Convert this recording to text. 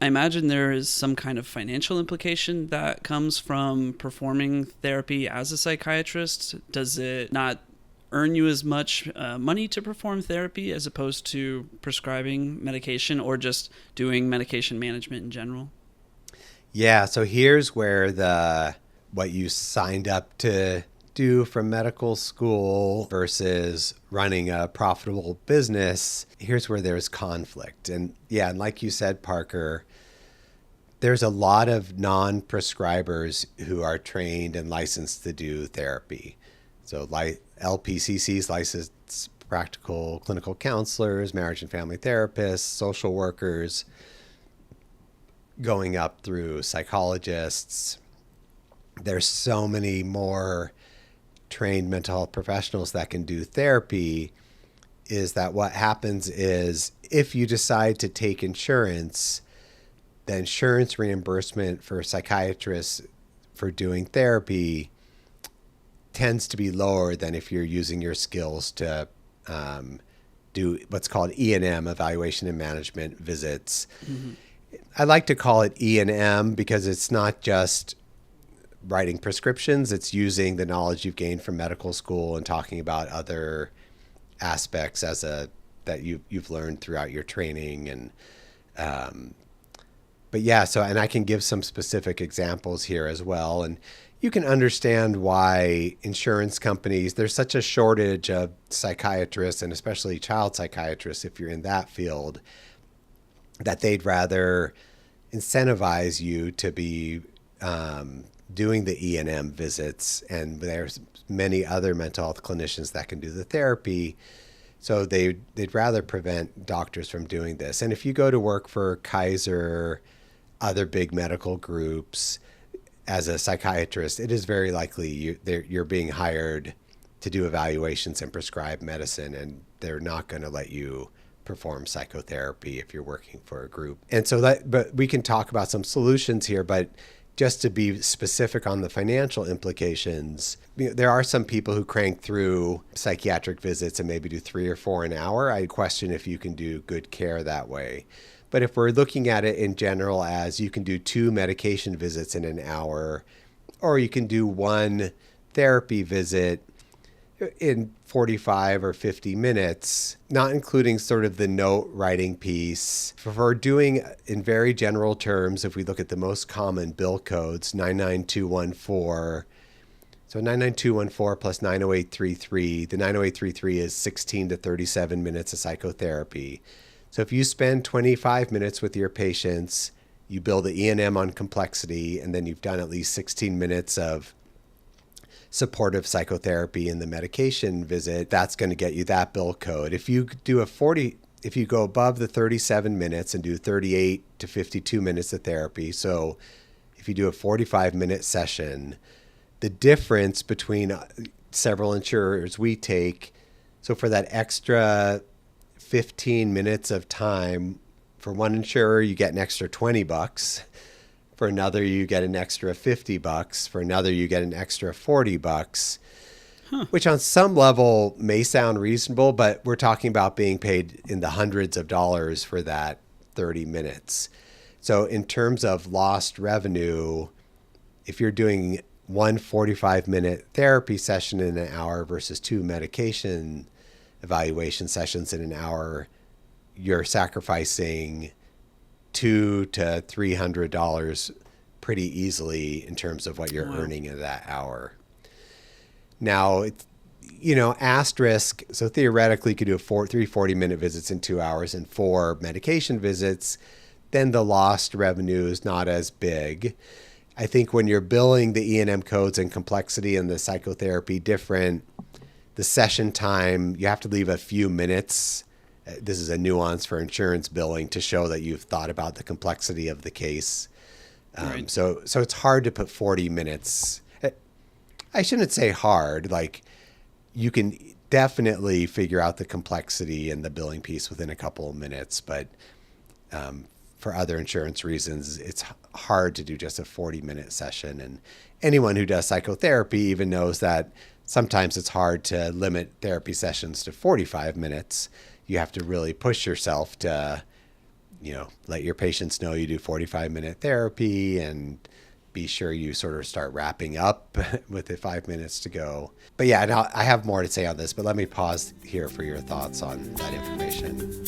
I imagine there is some kind of financial implication that comes from performing therapy as a psychiatrist. Does it not earn you as much money to perform therapy as opposed to prescribing medication or just doing medication management in general? Yeah, so here's where what you signed up to do from medical school versus running a profitable business, here's where there's conflict. And yeah, and like you said, Parker, there's a lot of non-prescribers who are trained and licensed to do therapy. So LPCCs, licensed practical clinical counselors, marriage and family therapists, social workers, going up through psychologists. There's so many more trained mental health professionals that can do therapy. Is that what happens is if you decide to take insurance, the insurance reimbursement for psychiatrists for doing therapy tends to be lower than if you're using your skills to do what's called E&M, evaluation and management visits. Mm-hmm. I like to call it E&M because it's not just writing prescriptions. It's using the knowledge you've gained from medical school and talking about other aspects that you've learned throughout your training. And but yeah, and I can give some specific examples here as well. And you can understand why insurance companies, there's such a shortage of psychiatrists and especially child psychiatrists if you're in that field, that they'd rather incentivize you to be doing the E&M visits. And there's many other mental health clinicians that can do the therapy. So they'd rather prevent doctors from doing this. And if you go to work for Kaiser, other big medical groups, as a psychiatrist, it is very likely you're being hired to do evaluations and prescribe medicine, and they're not going to let you perform psychotherapy if you're working for a group. And so but we can talk about some solutions here, but just to be specific on the financial implications, there are some people who crank through psychiatric visits and maybe do 3 or 4 an hour. I question if you can do good care that way. But if we're looking at it in general as you can do 2 medication visits in an hour, or you can do 1 therapy visit in 45 or 50 minutes, not including sort of the note writing piece. For doing in very general terms, if we look at the most common bill codes, 99214, so 99214 plus 90833, the 90833 is 16 to 37 minutes of psychotherapy. So if you spend 25 minutes with your patients, you build the E&M on complexity, and then you've done at least 16 minutes of supportive psychotherapy in the medication visit, that's going to get you that bill code. If you go above the 37 minutes and do 38 to 52 minutes of therapy, so if you do a 45-minute session, the difference between several insurers we take, so for that extra 15 minutes of time, for one insurer, you get an extra $20. For another, you get an extra $50. For another, you get an extra $40, which on some level may sound reasonable, but we're talking about being paid in the hundreds of dollars for that 30 minutes. So in terms of lost revenue, if you're doing one 45-minute therapy session in an hour versus 2 medication evaluation sessions in an hour, you're sacrificing $200 to $300 pretty easily in terms of what you're earning in that hour. Now, asterisk, so theoretically you could do 3 40-minute visits in 2 hours and 4 medication visits, then the lost revenue is not as big. I think when you're billing the E&M codes and complexity and the psychotherapy different, the session time, you have to leave a few minutes. This is a nuance for insurance billing to show that you've thought about the complexity of the case. Right. So it's hard to put 40 minutes. I shouldn't say hard. Like, you can definitely figure out the complexity and the billing piece within a couple of minutes, but for other insurance reasons, it's hard to do just a 40-minute session. And anyone who does psychotherapy even knows that sometimes it's hard to limit therapy sessions to 45 minutes. You have to really push yourself to let your patients know you do 45-minute therapy, and be sure you sort of start wrapping up with it 5 minutes to go. But yeah, now I have more to say on this, but let me pause here for your thoughts on that information.